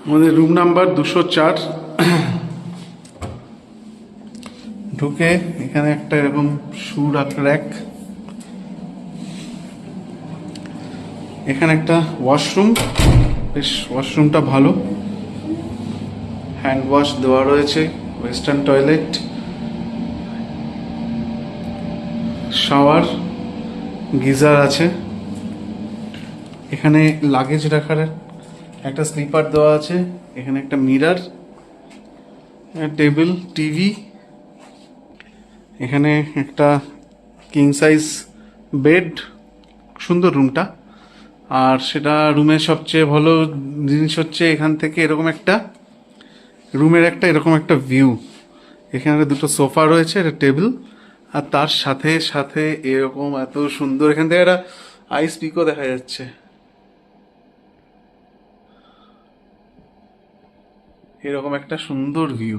আমাদের room number 204। ঢুকে এখানে একটা এরকম শু রাখার র্যাক, এখানে একটা ওয়াশরুম, বেশ ওয়াশরুমটা ভালো, হ্যান্ড ওয়াশ দেওয়া রয়েছে, ওয়েস্টার্ন টয়লেট, শাওয়ার, গিজার আছে। এখানে লাগেজ রাখার একটা স্লিপার দেওয়া আছে, এখানে একটা মিরর, টেবিল, টিভি, এখানে একটা কিং সাইজ বেড। সুন্দর রুমটা। আর সেটা রুমের সবচেয়ে ভালো জিনিস হচ্ছে এখান থেকে এরকম একটা রুমের একটা এরকম একটা ভিউ। এখানে দুটো সোফা রয়েছে, একটা টেবিল, আর তার সাথে সাথে এরকম এত সুন্দর এখান থেকে একটা আইস পিকও দেখা যাচ্ছে। এরকম একটা সুন্দর ভিউ।